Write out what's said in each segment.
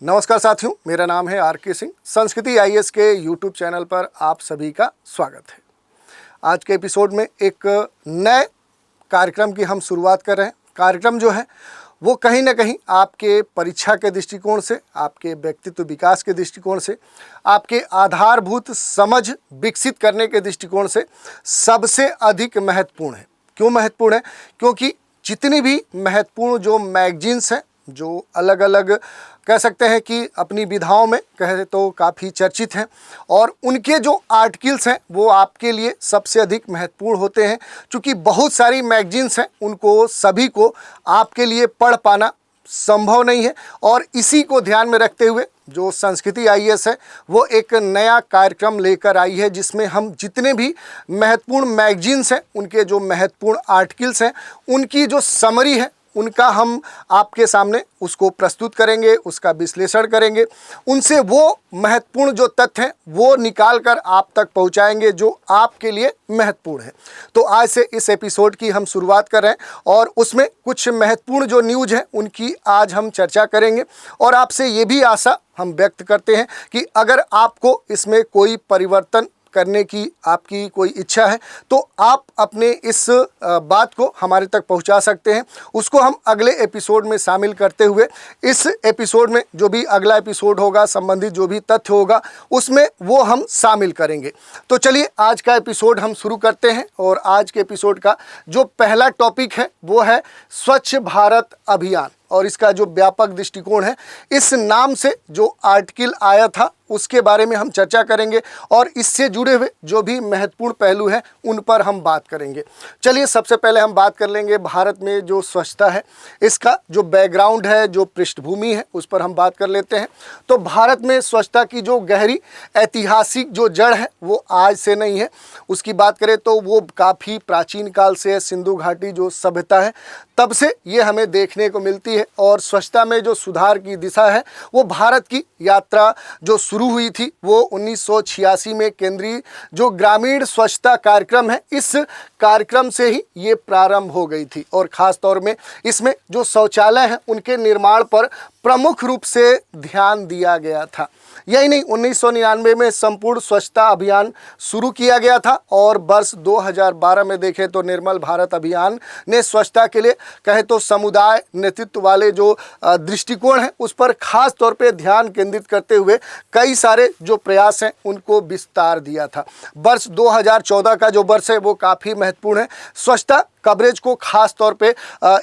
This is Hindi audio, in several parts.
नमस्कार साथियों, मेरा नाम है आर.के. सिंह। संस्कृति आईएएस के यूट्यूब चैनल पर आप सभी का स्वागत है। आज के एपिसोड में एक नए कार्यक्रम की हम शुरुआत कर रहे हैं। कार्यक्रम जो है वो कहीं ना कहीं आपके परीक्षा के दृष्टिकोण से, आपके व्यक्तित्व विकास के दृष्टिकोण से, आपके आधारभूत समझ विकसित करने के दृष्टिकोण से सबसे अधिक महत्वपूर्ण है। क्यों महत्वपूर्ण है? क्योंकि जितनी भी महत्वपूर्ण जो मैगजीन्स हैं, जो अलग अलग कह सकते हैं कि अपनी विधाओं में कहे तो काफ़ी चर्चित हैं, और उनके जो आर्टिकल्स हैं वो आपके लिए सबसे अधिक महत्वपूर्ण होते हैं। चूँकि बहुत सारी मैगजीन्स हैं, उनको सभी को आपके लिए पढ़ पाना संभव नहीं है, और इसी को ध्यान में रखते हुए जो संस्कृति आईएएस है वो एक नया कार्यक्रम लेकर आई है, जिसमें हम जितने भी महत्वपूर्ण मैगजीन्स हैं, उनके जो महत्वपूर्ण आर्टिकल्स हैं, उनकी जो समरी है उनका हम आपके सामने उसको प्रस्तुत करेंगे, उसका विश्लेषण करेंगे, उनसे वो महत्वपूर्ण जो तथ्य हैं वो निकाल कर आप तक पहुंचाएंगे जो आपके लिए महत्वपूर्ण है। तो आज से इस एपिसोड की हम शुरुआत कर रहे हैं, और उसमें कुछ महत्वपूर्ण जो न्यूज़ हैं उनकी आज हम चर्चा करेंगे। और आपसे ये भी आशा हम व्यक्त करते हैं कि अगर आपको इसमें कोई परिवर्तन करने की आपकी कोई इच्छा है तो आप अपने इस बात को हमारे तक पहुंचा सकते हैं। उसको हम अगले एपिसोड में शामिल करते हुए इस एपिसोड में जो भी अगला एपिसोड होगा, संबंधित जो भी तथ्य होगा, उसमें वो हम शामिल करेंगे। तो चलिए आज का एपिसोड हम शुरू करते हैं। और आज के एपिसोड का जो पहला टॉपिक है वो है स्वच्छ भारत अभियान, और इसका जो व्यापक दृष्टिकोण है, इस नाम से जो आर्टिकल आया था उसके बारे में हम चर्चा करेंगे, और इससे जुड़े हुए जो भी महत्वपूर्ण पहलू हैं उन पर हम बात करेंगे। चलिए सबसे पहले हम बात कर लेंगे भारत में जो स्वच्छता है, इसका जो बैकग्राउंड है, जो पृष्ठभूमि है, उस पर हम बात कर लेते हैं। तो भारत में स्वच्छता की जो गहरी ऐतिहासिक जो जड़ है वो आज से नहीं है। उसकी बात करें तो वो काफ़ी प्राचीन काल से है। सिंधु घाटी जो सभ्यता है तब से ये हमें देखने को मिलती है। और स्वच्छता में जो सुधार की दिशा है वो भारत की यात्रा जो शुरू हुई थी वो 1986 में केंद्रीय जो ग्रामीण स्वच्छता कार्यक्रम है, इस कार्यक्रम से ही ये प्रारंभ हो गई थी। और ख़ास तौर में इसमें जो शौचालय हैं उनके निर्माण पर प्रमुख रूप से ध्यान दिया गया था। यही नहीं, 1999 में संपूर्ण स्वच्छता अभियान शुरू किया गया था, और वर्ष 2012 में देखें तो निर्मल भारत अभियान ने स्वच्छता के लिए कहे तो समुदाय नेतृत्व वाले जो दृष्टिकोण है उस पर खास तौर पे ध्यान केंद्रित करते हुए कई सारे जो प्रयास हैं उनको विस्तार दिया था। वर्ष 2014 का जो वर्ष है वो काफ़ी महत्वपूर्ण है। स्वच्छता कवरेज को खास तौर पे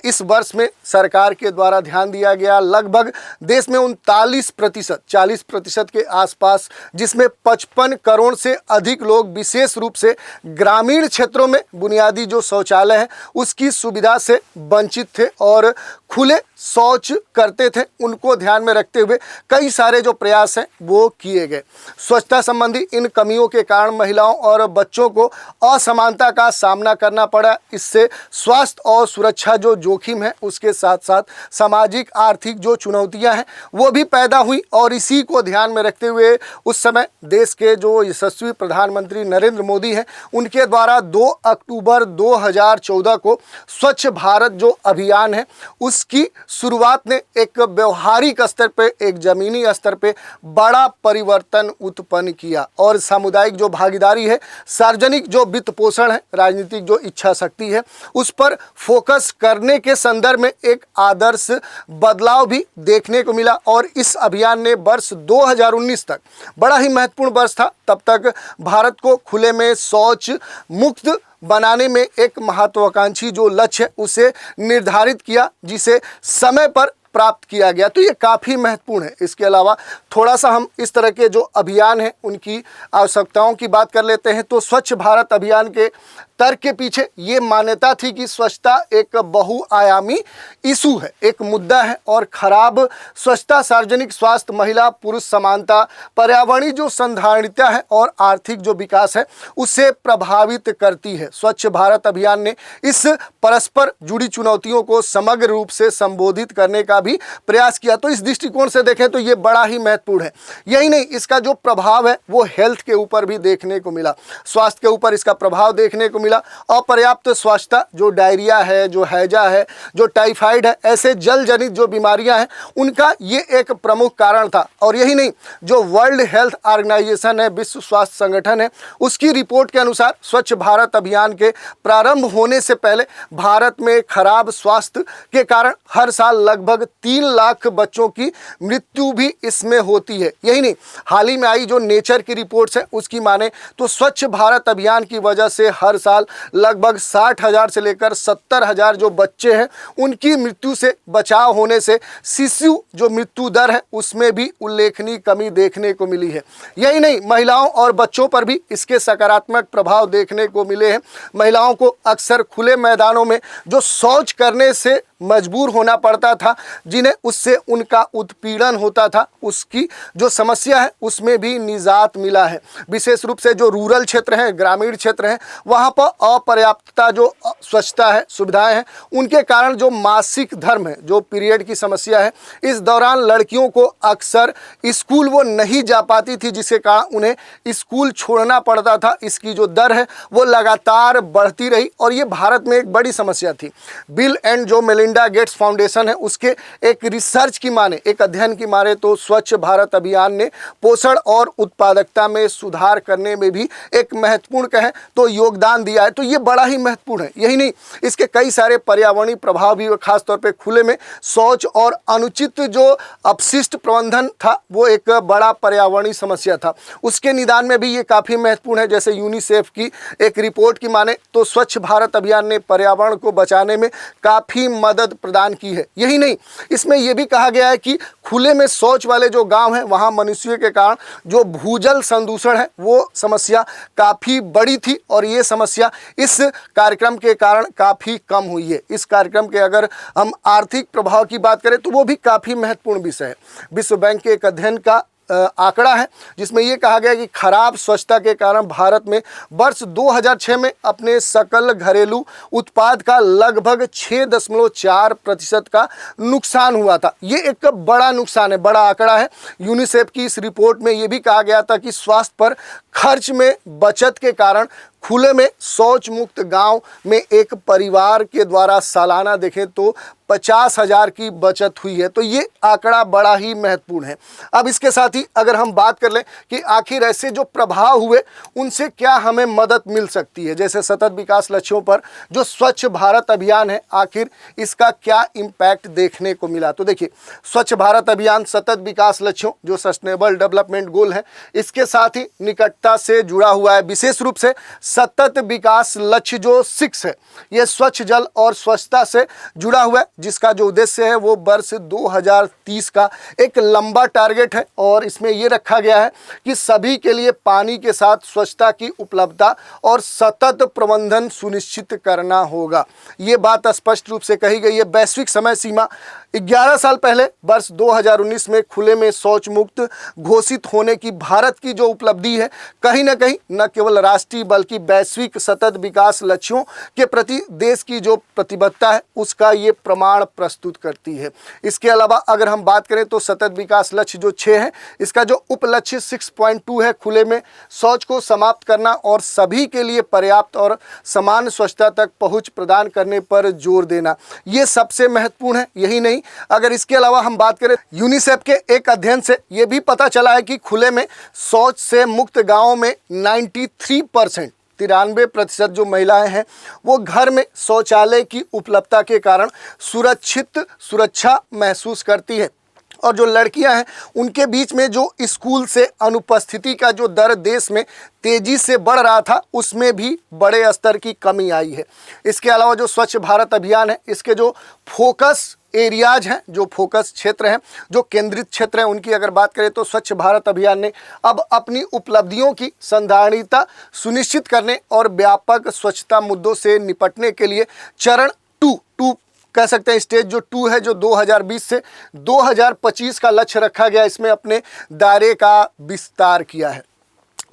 इस वर्ष में सरकार के द्वारा ध्यान दिया गया। लगभग देश में 39%, 40% के आसपास, जिसमें 55 करोड़ से अधिक लोग विशेष रूप से ग्रामीण क्षेत्रों में बुनियादी जो शौचालय है उसकी सुविधा से वंचित थे और खुले शौच करते थे। उनको ध्यान में रखते हुए कई सारे जो प्रयास हैं वो किए गए। स्वच्छता संबंधी इन कमियों के कारण महिलाओं और बच्चों को असमानता का सामना करना पड़ा। इससे स्वास्थ्य और सुरक्षा जो जोखिम है, उसके साथ साथ सामाजिक आर्थिक जो चुनौतियां हैं वो भी पैदा हुई। और इसी को ध्यान में रखते हुए उस समय देश के जो यशस्वी प्रधानमंत्री नरेंद्र मोदी हैं, उनके द्वारा 2 अक्टूबर 2014 को स्वच्छ भारत जो अभियान है उसकी शुरुआत ने एक व्यवहारिक स्तर पे, एक जमीनी स्तर पे बड़ा परिवर्तन उत्पन्न किया। और सामुदायिक जो भागीदारी है, सार्वजनिक जो वित्त पोषण है, राजनीतिक जो इच्छा शक्ति है, उस पर फोकस करने के संदर्भ में एक आदर्श बदलाव भी देखने को मिला। और इस अभियान ने वर्ष 2019 तक, बड़ा ही महत्वपूर्ण वर्ष था, तब तक भारत को खुले में शौच मुक्त बनाने में एक महत्वाकांक्षी जो लक्ष्य है उसे निर्धारित किया, जिसे समय पर प्राप्त किया गया। तो ये काफ़ी महत्वपूर्ण है। इसके अलावा थोड़ा सा हम इस तरह के जो अभियान हैं उनकी आवश्यकताओं की बात कर लेते हैं। तो स्वच्छ भारत अभियान के तर्क के पीछे ये मान्यता थी कि स्वच्छता एक बहुआयामी इशू है, एक मुद्दा है, और खराब स्वच्छता सार्वजनिक स्वास्थ्य, महिला पुरुष समानता, पर्यावरणीय जो संधारणीयता है और आर्थिक जो विकास है उसे प्रभावित करती है। स्वच्छ भारत अभियान ने इस परस्पर जुड़ी चुनौतियों को समग्र रूप से संबोधित करने का भी प्रयास किया। तो इस दृष्टिकोण से देखें तो ये बड़ा ही महत्वपूर्ण है। यही नहीं, इसका जो प्रभाव है वो हेल्थ के ऊपर भी देखने को मिला, स्वास्थ्य के ऊपर इसका प्रभाव देखने को मिला। अपर्याप्त स्वच्छता, जो डायरिया है, जो हैजा है, जो टाइफाइड है, ऐसे जल जनित जो बीमारियां हैं उनका ये एक प्रमुख कारण था। और यही नहीं, जो वर्ल्ड हेल्थ ऑर्गेनाइजेशन है, विश्व स्वास्थ्य संगठन है, उसकी रिपोर्ट के अनुसार स्वच्छ भारत अभियान के प्रारंभ होने से पहले भारत में खराब स्वास्थ्य के कारण हर साल लगभग 3 लाख बच्चों की मृत्यु भी इसमें होती है। यही नहीं, हाल ही में आई जो नेचर की रिपोर्ट्स है उसकी माने तो स्वच्छ भारत अभियान की वजह से हर साल लगभग 60,000 से लेकर 70,000 जो बच्चे हैं उनकी मृत्यु से बचाव होने से शिशु जो मृत्यु दर है उसमें भी उल्लेखनीय कमी देखने को मिली है। यही नहीं, महिलाओं और बच्चों पर भी इसके सकारात्मक प्रभाव देखने को मिले हैं। महिलाओं को अक्सर खुले मैदानों में जो शौच करने से मजबूर होना पड़ता था, जिन्हें उससे उनका उत्पीड़न होता था, उसकी जो समस्या है उसमें भी निजात मिला है। विशेष रूप से जो रूरल क्षेत्र हैं, ग्रामीण क्षेत्र हैं, वहाँ पर अपर्याप्तता जो स्वच्छता है, सुविधाएं हैं, उनके कारण जो मासिक धर्म है, जो पीरियड की समस्या है, इस दौरान लड़कियों को अक्सर स्कूल वो नहीं जा पाती थी, जिसके कारण उन्हें स्कूल छोड़ना पड़ता था। इसकी जो दर है वो लगातार बढ़ती रही और ये भारत में एक बड़ी समस्या थी। बिल एंड जो मेलिंडा गेट्स फाउंडेशन है उसके एक रिसर्च की माने, एक अध्ययन की माने तो स्वच्छ भारत अभियान ने पोषण और उत्पादकता में सुधार करने में भी एक महत्वपूर्ण कहें तो योगदान दिया है। तो ये बड़ा ही महत्वपूर्ण है। यही नहीं, इसके कई सारे पर्यावरणीय प्रभाव भी, खासतौर पे खुले में शौच और अनुचित जो अपशिष्ट प्रबंधन था वो एक बड़ा पर्यावरणीय समस्या था, उसके निदान में भी ये काफ़ी महत्वपूर्ण है। जैसे यूनिसेफ की एक रिपोर्ट की माने तो स्वच्छ भारत अभियान ने पर्यावरण को बचाने में काफ़ी मदद प्रदान की है। यही नहीं, इसमें यह भी कहा गया है कि खुले में शौच वाले जो गांव हैं वहां मनुष्यों के कारण जो भूजल संदूषण है वो समस्या काफ़ी बड़ी थी और ये समस्या इस कार्यक्रम के कारण काफ़ी कम हुई है। इस कार्यक्रम के अगर हम आर्थिक प्रभाव की बात करें तो वो भी काफ़ी महत्वपूर्ण विषय है। विश्व बैंक के एक अध्ययन का आंकड़ा है जिसमें ये कहा गया कि खराब स्वच्छता के कारण भारत में वर्ष 2006 में अपने सकल घरेलू उत्पाद का लगभग 6.4% का नुकसान हुआ था। ये एक बड़ा नुकसान है, बड़ा आंकड़ा है। यूनिसेफ की इस रिपोर्ट में ये भी कहा गया था कि स्वास्थ्य पर खर्च में बचत के कारण खुले में शौच मुक्त गांव में एक परिवार के द्वारा सालाना देखें तो 50,000 की बचत हुई है। तो ये आंकड़ा बड़ा ही महत्वपूर्ण है। अब इसके साथ ही अगर हम बात कर लें कि आखिर ऐसे जो प्रभाव हुए उनसे क्या हमें मदद मिल सकती है, जैसे सतत विकास लक्ष्यों पर जो स्वच्छ भारत अभियान है, आखिर इसका क्या इम्पैक्ट देखने को मिला। तो देखिए, स्वच्छ भारत अभियान सतत विकास लक्ष्यों जो सस्टेनेबल डेवलपमेंट गोल है इसके साथ ही निकटता से जुड़ा हुआ है। विशेष रूप से सतत विकास लक्ष्य जो 6 है ये स्वच्छ जल और स्वच्छता से जुड़ा हुआ है, जिसका जो उद्देश्य है वो वर्ष 2030 का एक लंबा टारगेट है और इसमें ये रखा गया है कि सभी के लिए पानी के साथ स्वच्छता की उपलब्धता और सतत प्रबंधन सुनिश्चित करना होगा। ये बात स्पष्ट रूप से कही गई है। वैश्विक समय सीमा 11 साल पहले वर्ष 2019 में खुले में शौच मुक्त घोषित होने की भारत की जो उपलब्धि है कहीं ना कहीं न केवल राष्ट्रीय बल्कि वैश्विक सतत विकास लक्ष्यों के प्रति देश की जो प्रतिबद्धता है उसका ये प्रमाण प्रस्तुत करती है। इसके अलावा अगर हम बात करें तो सतत विकास लक्ष्य जो 6 है इसका जो उपलक्ष्य 6.2 है खुले में शौच को समाप्त करना और सभी के लिए पर्याप्त और समान स्वच्छता तक पहुंच प्रदान करने पर जोर देना, ये सबसे महत्वपूर्ण है। यही नहीं, अगर इसके अलावा हम बात करें यूनिसेफ के एक अध्ययन से यह भी पता चला है कि खुले में शौच से मुक्त गांवों में 93% जो महिलाएं हैं वो घर में शौचालय की उपलब्धता के कारण सुरक्षा महसूस करती है। और जो लड़कियां हैं उनके बीच में जो स्कूल से अनुपस्थिति का जो दर देश में तेजी से बढ़ रहा था उसमें भी बड़े स्तर की कमी आई है। इसके अलावा जो स्वच्छ भारत अभियान है इसके जो फोकस एरियाज हैं, जो फोकस क्षेत्र हैं, जो केंद्रित क्षेत्र हैं, उनकी अगर बात करें तो स्वच्छ भारत अभियान ने अब अपनी उपलब्धियों की संधारणीयता सुनिश्चित करने और व्यापक स्वच्छता मुद्दों से निपटने के लिए चरण 2 कह सकते हैं, स्टेज जो 2 है जो 2020 से 2025 का लक्ष्य रखा गया, इसमें अपने दायरे का विस्तार किया है।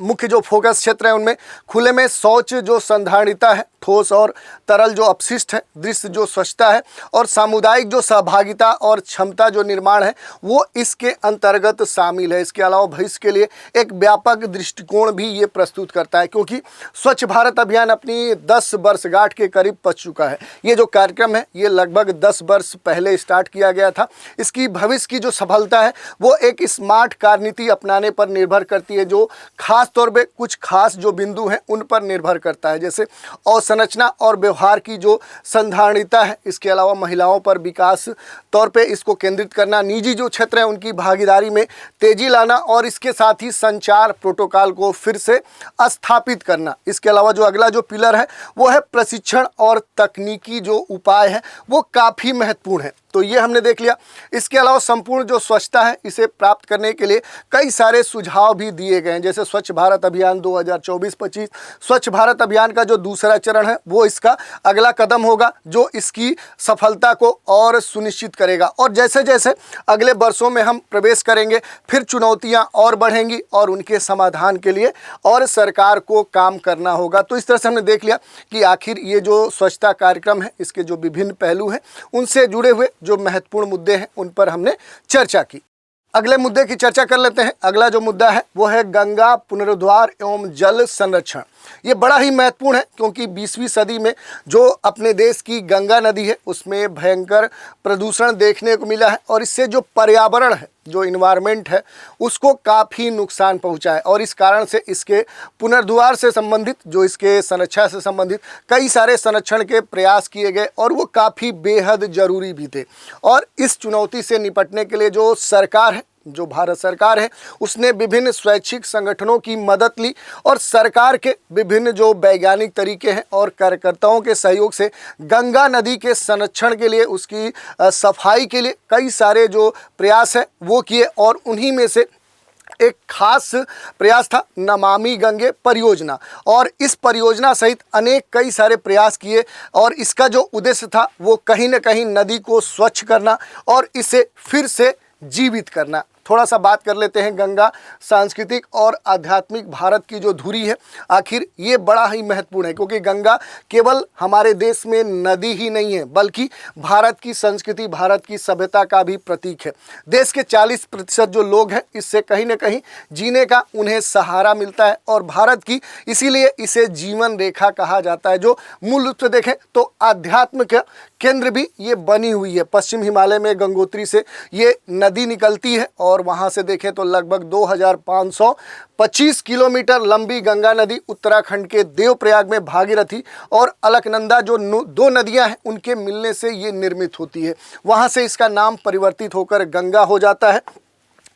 मुख्य जो फोकस क्षेत्र है उनमें खुले में शौच जो संधारणीयता है, ठोस और तरल जो अपशिष्ट है, दृश्य जो स्वच्छता है और सामुदायिक जो सहभागिता और क्षमता जो निर्माण है वो इसके अंतर्गत शामिल है। इसके अलावा भविष्य के लिए एक व्यापक दृष्टिकोण भी ये प्रस्तुत करता है, क्योंकि स्वच्छ भारत अभियान अपनी 10 वर्षगांठ के करीब पहुंच चुका है। ये जो कार्यक्रम है ये लगभग 10 वर्ष पहले स्टार्ट किया गया था। इसकी भविष्य की जो सफलता है वो एक स्मार्ट कार्यनीति अपनाने पर निर्भर करती है, जो खास तौर पे कुछ खास जो बिंदु हैं उन पर निर्भर करता है, जैसे अवसंरचना और व्यवहार की जो संधारणीयता है। इसके अलावा महिलाओं पर विकास तौर पे इसको केंद्रित करना, निजी जो क्षेत्र है उनकी भागीदारी में तेजी लाना और इसके साथ ही संचार प्रोटोकॉल को फिर से स्थापित करना। इसके अलावा जो अगला जो पिलर है वो है प्रशिक्षण और तकनीकी जो उपाय है वो काफ़ी महत्वपूर्ण है। तो ये हमने देख लिया। इसके अलावा संपूर्ण जो स्वच्छता है इसे प्राप्त करने के लिए कई सारे सुझाव भी दिए गए हैं, जैसे स्वच्छ भारत अभियान 2024-25। स्वच्छ भारत अभियान का जो दूसरा चरण है वो इसका अगला कदम होगा, जो इसकी सफलता को और सुनिश्चित करेगा। और जैसे जैसे अगले वर्षों में हम प्रवेश करेंगे फिर चुनौतियां और बढ़ेंगी और उनके समाधान के लिए और सरकार को काम करना होगा। तो इस तरह से हमने देख लिया कि आखिर ये जो स्वच्छता कार्यक्रम है इसके जो विभिन्न पहलू हैं उनसे जुड़े हुए जो महत्वपूर्ण मुद्दे हैं उन पर हमने चर्चा की। अगले मुद्दे की चर्चा कर लेते हैं। अगला जो मुद्दा है वो है गंगा पुनरुद्धार एवं जल संरक्षण। ये बड़ा ही महत्वपूर्ण है, क्योंकि 20वीं सदी में जो अपने देश की गंगा नदी है उसमें भयंकर प्रदूषण देखने को मिला है और इससे जो पर्यावरण है, जो इन्वायरमेंट है, उसको काफ़ी नुकसान पहुंचा है। और इस कारण से इसके पुनरुद्धार से संबंधित, जो इसके संरक्षण से संबंधित कई सारे संरक्षण के प्रयास किए गए और वो काफ़ी बेहद ज़रूरी भी थे। और इस चुनौती से निपटने के लिए जो सरकार है, जो भारत सरकार है, उसने विभिन्न स्वैच्छिक संगठनों की मदद ली और सरकार के विभिन्न जो वैज्ञानिक तरीके हैं और कार्यकर्ताओं के सहयोग से गंगा नदी के संरक्षण के लिए, उसकी सफाई के लिए कई सारे जो प्रयास है वो किए। और उन्हीं में से एक खास प्रयास था नमामि गंगे परियोजना, और इस परियोजना सहित अनेक कई सारे प्रयास किए और इसका जो उद्देश्य था वो कहीं न कहीं नदी को स्वच्छ करना और इसे फिर से जीवित करना। थोड़ा सा बात कर लेते हैं गंगा सांस्कृतिक और आध्यात्मिक भारत की जो धुरी है, आखिर ये बड़ा ही महत्वपूर्ण है, क्योंकि गंगा केवल हमारे देश में नदी ही नहीं है बल्कि भारत की संस्कृति, भारत की सभ्यता का भी प्रतीक है। देश के 40% जो लोग हैं इससे कहीं न कहीं जीने का उन्हें सहारा मिलता है और भारत की इसीलिए इसे जीवन रेखा कहा जाता है, जो मूल रूप से देखें तो आध्यात्म का केंद्र भी ये बनी हुई है। पश्चिम हिमालय में गंगोत्री से ये नदी निकलती है और वहाँ से देखें तो लगभग 2525 किलोमीटर लंबी गंगा नदी उत्तराखंड के देवप्रयाग में भागीरथी और अलकनंदा जो दो नदियाँ हैं उनके मिलने से ये निर्मित होती है। वहाँ से इसका नाम परिवर्तित होकर गंगा हो जाता है।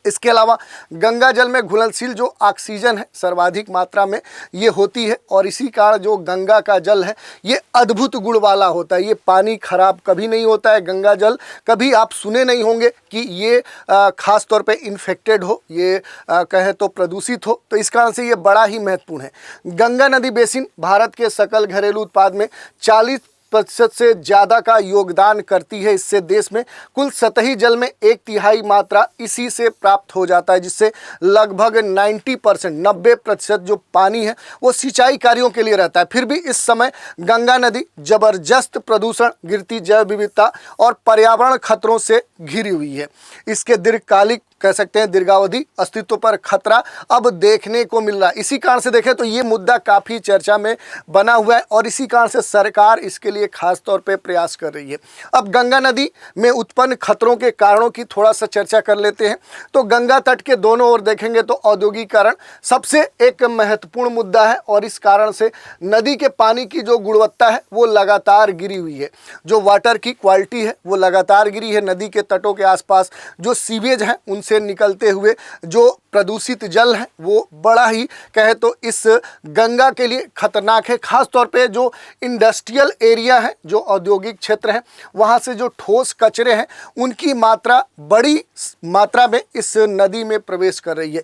इसके अलावा गंगा जल में घुलनशील जो ऑक्सीजन है सर्वाधिक मात्रा में ये होती है और इसी कारण जो गंगा का जल है ये अद्भुत गुण वाला होता है। ये पानी खराब कभी नहीं होता है। गंगा जल कभी आप सुने नहीं होंगे कि ये खास तौर पे इन्फेक्टेड हो, ये कहे तो प्रदूषित हो। तो इस कारण से ये बड़ा ही महत्वपूर्ण है। गंगा नदी बेसिन भारत के सकल घरेलू उत्पाद में 40% से ज़्यादा का योगदान करती है। इससे देश में कुल सतही जल में 1/3 मात्रा इसी से प्राप्त हो जाता है, जिससे लगभग 90% जो पानी है वो सिंचाई कार्यों के लिए रहता है। फिर भी इस समय गंगा नदी जबरदस्त प्रदूषण, गिरती जैव विविधता और पर्यावरण खतरों से घिरी हुई है। इसके दीर्घकालिक कह सकते हैं दीर्घावधि अस्तित्व पर खतरा अब देखने को मिल रहा है। इसी कारण से देखें तो ये मुद्दा काफ़ी चर्चा में बना हुआ है और इसी कारण से सरकार इसके लिए खास तौर पे प्रयास कर रही है। अब गंगा नदी में उत्पन्न खतरों के कारणों की थोड़ा सा चर्चा कर लेते हैं। तो गंगा तट के दोनों ओर देखेंगे तो औद्योगिकीकरण सबसे एक महत्वपूर्ण मुद्दा है और इस कारण से नदी के पानी की जो गुणवत्ता है वो लगातार गिरी हुई है। जो वाटर की क्वालिटी है वो लगातार गिरी है। नदी के तटों के आसपास जो सीवेज हैं उनसे निकलते हुए जो प्रदूषित जल है वो बड़ा ही कहे तो इस गंगा के लिए खतरनाक है। खास तौर पे जो इंडस्ट्रियल एरिया है, जो औद्योगिक क्षेत्र है, वहाँ से जो ठोस कचरे हैं उनकी मात्रा बड़ी मात्रा में इस नदी में प्रवेश कर रही है।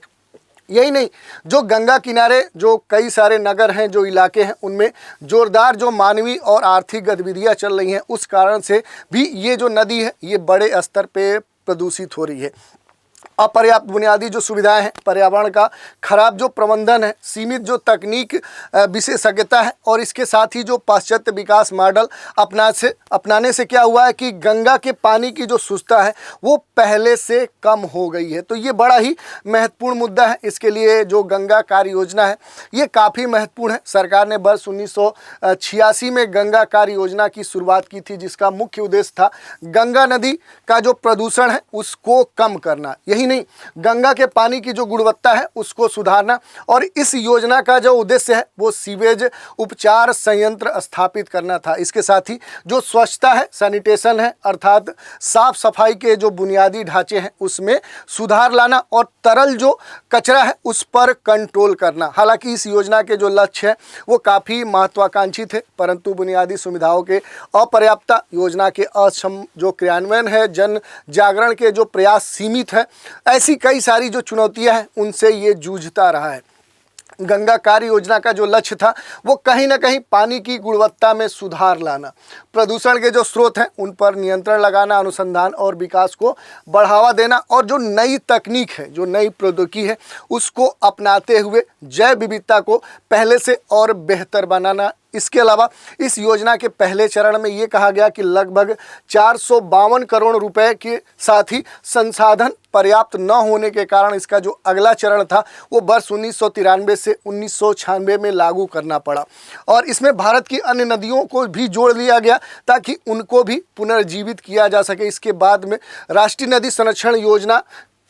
यही नहीं, जो गंगा किनारे जो कई सारे नगर हैं, जो इलाके हैं, उनमें जोरदार जो मानवीय और आर्थिक गतिविधियां चल रही हैं, उस कारण से भी ये जो नदी है ये बड़े स्तर पे प्रदूषित हो रही है। अपर्याप्त बुनियादी जो सुविधाएं हैं, पर्यावरण का खराब जो प्रबंधन है, सीमित जो तकनीक विशेषज्ञता है और इसके साथ ही जो पाश्चात्य विकास मॉडल अपनाने से क्या हुआ है कि गंगा के पानी की जो शुद्धता है वो पहले से कम हो गई है। तो ये बड़ा ही महत्वपूर्ण मुद्दा है। इसके लिए जो गंगा कार्य योजना है ये काफ़ी महत्वपूर्ण है। सरकार ने वर्ष 1986 में गंगा कार्य योजना की शुरुआत की थी, जिसका मुख्य उद्देश्य था गंगा नदी का जो प्रदूषण है उसको कम करना। यही नहीं, गंगा के पानी की जो गुणवत्ता है उसको सुधारना। और इस योजना का जो उद्देश्य है वो सीवेज उपचार संयंत्र स्थापित करना था। इसके साथ ही जो स्वच्छता है, सैनिटेशन है, अर्थात साफ सफाई के जो बुनियादी ढांचे हैं उसमें सुधार लाना और तरल जो कचरा है उस पर कंट्रोल करना। हालांकि इस योजना के जो लक्ष्य है वो काफ़ी महत्वाकांक्षी थे, परंतु बुनियादी सुविधाओं के अपर्याप्तता, योजना के अक्षम जो क्रियान्वयन है, जन जागरण के जो प्रयास सीमित है, ऐसी कई सारी जो चुनौतियां हैं उनसे ये जूझता रहा है। गंगा कार्य योजना का जो लक्ष्य था वो कहीं ना कहीं पानी की गुणवत्ता में सुधार लाना, प्रदूषण के जो स्रोत हैं उन पर नियंत्रण लगाना, अनुसंधान और विकास को बढ़ावा देना और जो नई तकनीक है, जो नई प्रौद्योगिकी है उसको अपनाते हुए जैव विविधता को पहले से और बेहतर बनाना। इसके अलावा इस योजना के पहले चरण में ये कहा गया कि लगभग 452 करोड़ रुपए के साथ ही संसाधन पर्याप्त न होने के कारण इसका जो अगला चरण था वो वर्ष 1993 से 1996 में लागू करना पड़ा और इसमें भारत की अन्य नदियों को भी जोड़ लिया गया ताकि उनको भी पुनर्जीवित किया जा सके। इसके बाद में राष्ट्रीय नदी संरक्षण योजना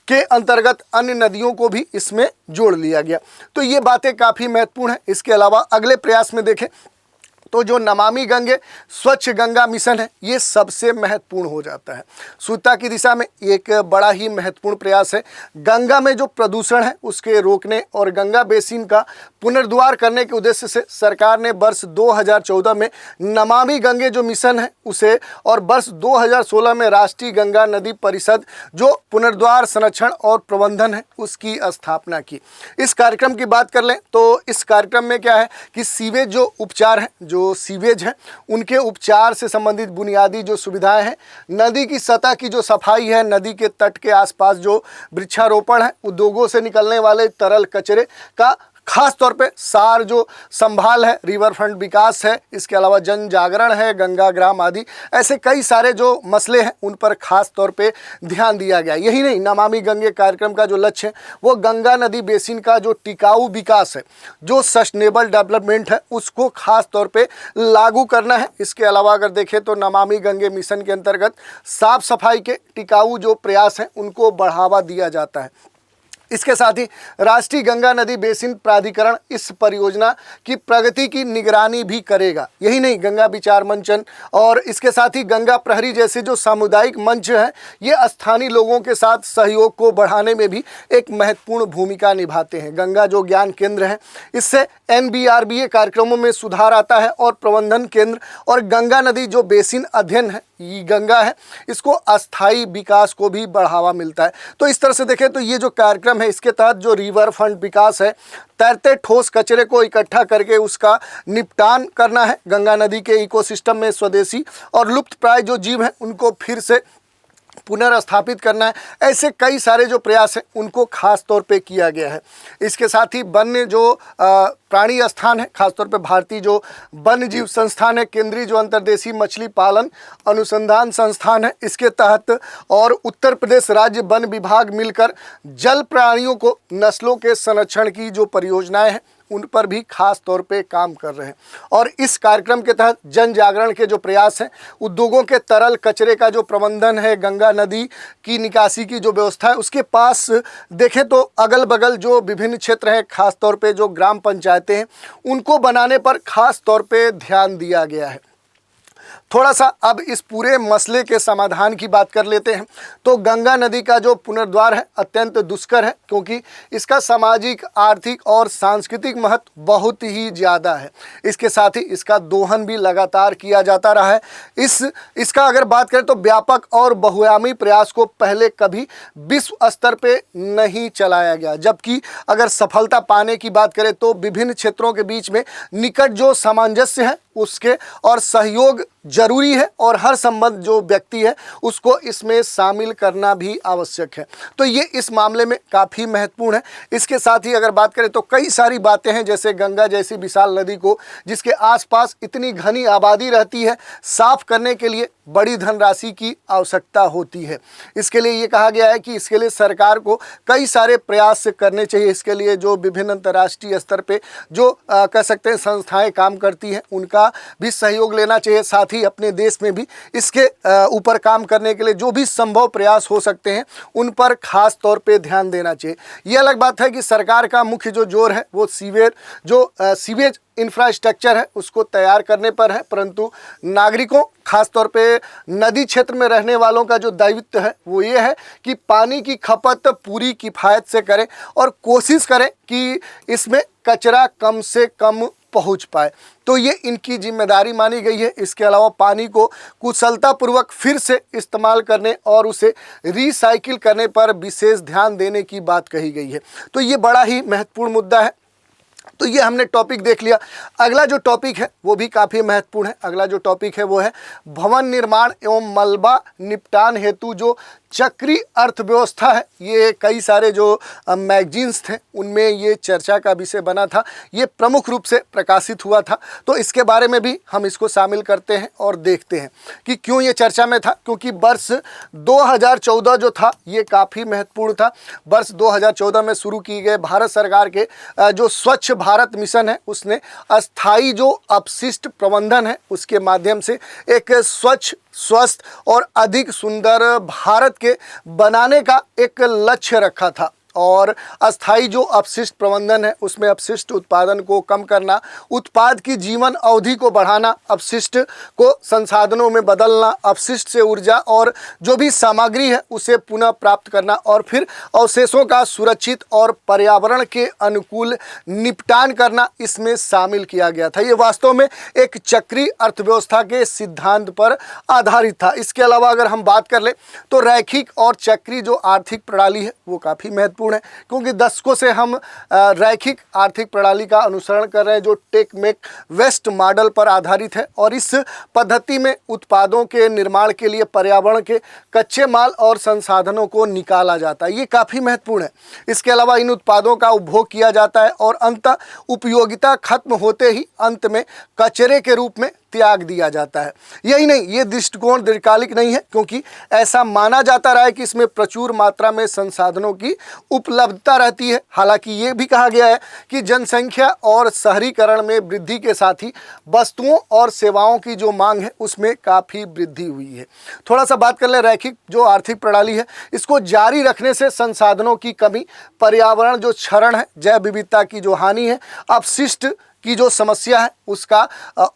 के अंतर्गत अन्य नदियों को भी इसमें जोड़ लिया गया। तो ये बातें काफ़ी महत्वपूर्ण हैं। इसके अलावा अगले प्रयास में देखें तो जो नमामि गंगे स्वच्छ गंगा मिशन है ये सबसे महत्वपूर्ण हो जाता है। शुद्धता की दिशा में एक बड़ा ही महत्वपूर्ण प्रयास है। गंगा में जो प्रदूषण है उसके रोकने और गंगा बेसिन का पुनर्द्वार करने के उद्देश्य से सरकार ने वर्ष 2014 में नमामि गंगे जो मिशन है उसे और वर्ष 2016 में राष्ट्रीय गंगा नदी परिषद जो पुनर्द्वार संरक्षण और प्रबंधन है उसकी स्थापना की। इस कार्यक्रम की बात कर लें तो इस कार्यक्रम में क्या है कि सीवेज जो उपचार है, जो सीवेज हैं उनके उपचार से संबंधित बुनियादी जो सुविधाएं हैं, नदी की सतह की जो सफाई है, नदी के तट के आसपास जो वृक्षारोपण है, उद्योगों से निकलने वाले तरल कचरे का खास तौर पे सार जो संभाल है, रिवर फ्रंट विकास है, इसके अलावा जन जागरण है, गंगा ग्राम आदि ऐसे कई सारे जो मसले हैं उन पर खास तौर पे ध्यान दिया गया। यही नहीं, नमामि गंगे कार्यक्रम का जो लक्ष्य है वो गंगा नदी बेसिन का जो टिकाऊ विकास है, जो सस्टेनेबल डेवलपमेंट है उसको खास तौर पे लागू करना है। इसके अलावा अगर देखें तो नमामि गंगे मिशन के अंतर्गत साफ सफाई के टिकाऊ जो प्रयास हैं उनको बढ़ावा दिया जाता है। इसके साथ ही राष्ट्रीय गंगा नदी बेसिन प्राधिकरण इस परियोजना की प्रगति की निगरानी भी करेगा। यही नहीं, गंगा विचार मंचन और इसके साथ ही गंगा प्रहरी जैसे जो सामुदायिक मंच हैं ये स्थानीय लोगों के साथ सहयोग को बढ़ाने में भी एक महत्वपूर्ण भूमिका निभाते हैं। गंगा जो ज्ञान केंद्र है इससे NBRBA कार्यक्रमों में सुधार आता है और प्रबंधन केंद्र और गंगा नदी जो बेसिन अध्ययन है ये गंगा है इसको अस्थायी विकास को भी बढ़ावा मिलता है। तो इस तरह से देखें तो ये जो कार्यक्रम है इसके तहत जो रिवर फ्रंट विकास है, तैरते ठोस कचरे को इकट्ठा करके उसका निपटान करना है, गंगा नदी के इकोसिस्टम में स्वदेशी और लुप्तप्राय जो जीव हैं उनको फिर से पुनर्स्थापित करना है। ऐसे कई सारे जो प्रयास हैं उनको खास तौर पे किया गया है। इसके साथ ही वन्य जो प्राणी स्थान है, खासतौर पे भारतीय जो वन्य जीव संस्थान है, केंद्रीय जो अंतर्देशीय मछली पालन अनुसंधान संस्थान है, इसके तहत और उत्तर प्रदेश राज्य वन विभाग मिलकर जल प्राणियों को नस्लों के संरक्षण की जो परियोजनाएं हैं उन पर भी खास तौर पे काम कर रहे हैं। और इस कार्यक्रम के तहत जन जागरण के जो प्रयास हैं, उद्योगों के तरल कचरे का जो प्रबंधन है, गंगा नदी की निकासी की जो व्यवस्था है उसके पास देखें तो अगल बगल जो विभिन्न क्षेत्र हैं, खास तौर पे जो ग्राम पंचायतें हैं उनको बनाने पर खास तौर पे ध्यान दिया गया है। थोड़ा सा अब इस पूरे मसले के समाधान की बात कर लेते हैं। तो गंगा नदी का जो पुनर्द्वार है अत्यंत दुष्कर है क्योंकि इसका सामाजिक, आर्थिक और सांस्कृतिक महत्व बहुत ही ज़्यादा है। इसके साथ ही इसका दोहन भी लगातार किया जाता रहा है। इसका अगर बात करें तो व्यापक और बहुआयामी प्रयास को पहले कभी विश्व स्तर पे नहीं चलाया गया, जबकि अगर सफलता पाने की बात करें तो विभिन्न क्षेत्रों के बीच में निकट जो सामंजस्य है उसके और सहयोग जरूरी है और हर संबंध जो व्यक्ति है उसको इसमें शामिल करना भी आवश्यक है। तो ये इस मामले में काफ़ी महत्वपूर्ण है। इसके साथ ही अगर बात करें तो कई सारी बातें हैं, जैसे गंगा जैसी विशाल नदी को जिसके आसपास इतनी घनी आबादी रहती है, साफ करने के लिए बड़ी धनराशि की आवश्यकता होती है। इसके लिए ये कहा गया है कि इसके लिए सरकार को कई सारे प्रयास करने चाहिए। इसके लिए जो विभिन्न अंतर्राष्ट्रीय स्तर पे जो कह सकते हैं संस्थाएं काम करती हैं उनका भी सहयोग लेना चाहिए। साथ ही अपने देश में भी इसके ऊपर काम करने के लिए जो भी संभव प्रयास हो सकते हैं उन पर खास तौर पे ध्यान देना चाहिए। ये अलग बात है कि सरकार का मुख्य जो जोर है वो सीवेज इंफ्रास्ट्रक्चर है उसको तैयार करने पर है, परंतु नागरिकों खास तौर पे नदी क्षेत्र में रहने वालों का जो दायित्व है वो ये है कि पानी की खपत पूरी किफ़ायत से करें और कोशिश करें कि इसमें कचरा कम से कम पहुंच पाए। तो ये इनकी जिम्मेदारी मानी गई है। इसके अलावा पानी को कुशलतापूर्वक फिर से इस्तेमाल करने और उसे रिसाइकिल करने पर विशेष ध्यान देने की बात कही गई है। तो ये बड़ा ही महत्वपूर्ण मुद्दा है। तो ये हमने टॉपिक देख लिया। अगला जो टॉपिक है वो भी काफ़ी महत्वपूर्ण है। अगला जो टॉपिक है वो है भवन निर्माण एवं मलबा निपटान हेतु जो चक्री अर्थव्यवस्था है। ये कई सारे जो मैगजीन्स थे उनमें ये चर्चा का विषय बना था, ये प्रमुख रूप से प्रकाशित हुआ था। तो इसके बारे में भी हम इसको शामिल करते हैं और देखते हैं कि क्यों ये चर्चा में था। क्योंकि वर्ष 2014 जो था ये काफ़ी महत्वपूर्ण था। वर्ष 2014 में शुरू की गए भारत सरकार के जो स्वच्छ भारत मिशन है उसने अस्थाई जो अपशिष्ट प्रबंधन है उसके माध्यम से एक स्वच्छ, स्वस्थ और अधिक सुंदर भारत के बनाने का एक लक्ष्य रखा था। और अस्थाई जो अपशिष्ट प्रबंधन है उसमें अपशिष्ट उत्पादन को कम करना, उत्पाद की जीवन अवधि को बढ़ाना, अपशिष्ट को संसाधनों में बदलना, अपशिष्ट से ऊर्जा और जो भी सामग्री है उसे पुनः प्राप्त करना और फिर अवशेषों का सुरक्षित और पर्यावरण के अनुकूल निपटान करना इसमें शामिल किया गया था। ये वास्तव में एक चक्रीय अर्थव्यवस्था के सिद्धांत पर आधारित था। इसके अलावा अगर हम बात कर लें तो रैखिक और चक्रीय जो आर्थिक प्रणाली है वो काफ़ी महत्वपूर्ण है, क्योंकि दशकों से हम रैखिक आर्थिक प्रणाली का अनुसरण कर रहे हैं जो टेक मेक वेस्ट मॉडल पर आधारित है। और इस पद्धति में उत्पादों के निर्माण के लिए पर्यावरण के कच्चे माल और संसाधनों को निकाला जाता है। ये काफ़ी महत्वपूर्ण है। इसके अलावा इन उत्पादों का उपभोग किया जाता है और अंत उपयोगिता खत्म होते ही अंत में कचरे के रूप में त्याग दिया जाता है। यही नहीं, ये दृष्टिकोण दीर्घकालिक नहीं है, क्योंकि ऐसा माना जाता रहा है कि इसमें प्रचुर मात्रा में संसाधनों की उपलब्धता रहती है। हालांकि ये भी कहा गया है कि जनसंख्या और शहरीकरण में वृद्धि के साथ ही वस्तुओं और सेवाओं की जो मांग है उसमें काफ़ी वृद्धि हुई है। थोड़ा सा बात कर ले रैखिक जो आर्थिक प्रणाली है इसको जारी रखने से संसाधनों की कमी, पर्यावरण जो क्षरण है, जैव विविधता की जो हानि है, अपशिष्ट की जो समस्या है उसका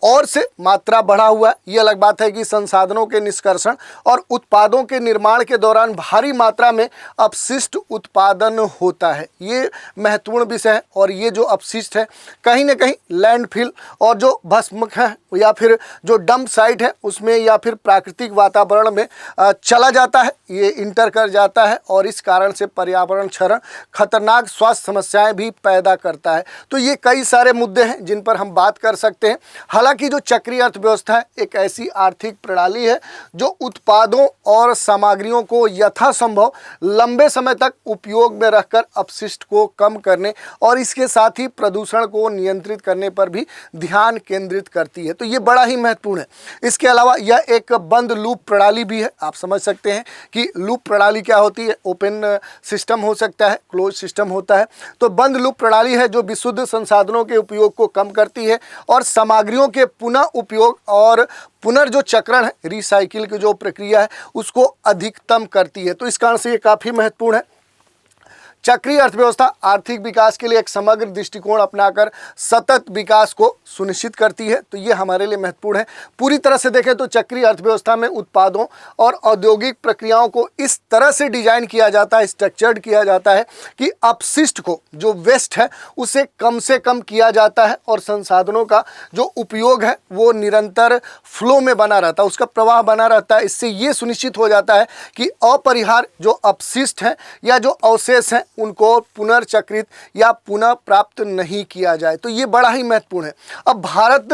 और से मात्रा बढ़ा हुआ है। ये अलग बात है कि संसाधनों के निष्कर्षण और उत्पादों के निर्माण के दौरान भारी मात्रा में अपशिष्ट उत्पादन होता है। ये महत्वपूर्ण विषय है। और ये जो अपशिष्ट है कहीं ना कहीं लैंडफिल और जो भस्म है या फिर जो डंप साइट है उसमें या फिर प्राकृतिक वातावरण में चला जाता है, ये इंटर कर जाता है और इस कारण से पर्यावरण क्षरण, खतरनाक स्वास्थ्य समस्याएं भी पैदा करता है। तो ये कई सारे मुद्दे हैं जिन पर हम बात कर सकते हैं। हालांकि जो चक्रीय अर्थव्यवस्था है एक ऐसी आर्थिक प्रणाली है जो उत्पादों और सामग्रियों को यथासंभव लंबे समय तक उपयोग में रखकर अपशिष्ट को कम करने और इसके साथ ही प्रदूषण को नियंत्रित करने पर भी ध्यान केंद्रित करती है। तो ये बड़ा ही महत्वपूर्ण है। इसके अलावा यह एक बंद लूप प्रणाली भी है। आप समझ सकते हैं कि लूप प्रणाली क्या होती है। ओपन सिस्टम हो सकता है, क्लोज सिस्टम होता है। तो बंद लूप प्रणाली है जो विशुद्ध संसाधनों के उपयोग को कम करती है और सामग्रियों के पुनः उपयोग और पुनर्जो चक्रण है, रिसाइकिल की जो प्रक्रिया है उसको अधिकतम करती है। तो इस कारण से ये काफ़ी महत्वपूर्ण है। चक्रीय अर्थव्यवस्था आर्थिक विकास के लिए एक समग्र दृष्टिकोण अपनाकर सतत विकास को सुनिश्चित करती है। तो ये हमारे लिए महत्वपूर्ण है। पूरी तरह से देखें तो चक्रीय अर्थव्यवस्था में उत्पादों और औद्योगिक प्रक्रियाओं को इस तरह से डिजाइन किया जाता है, स्ट्रक्चर्ड किया जाता है कि अपशिष्ट को, जो वेस्ट है, उसे कम से कम किया जाता है और संसाधनों का जो उपयोग है वो निरंतर फ्लो में बना रहता है, उसका प्रवाह बना रहता है। इससे ये सुनिश्चित हो जाता है कि अपरिहार्य जो अपशिष्ट हैं या जो अवशेष हैं उनको पुनर्चक्रित या पुनः प्राप्त नहीं किया जाए। तो ये बड़ा ही महत्वपूर्ण है। अब भारत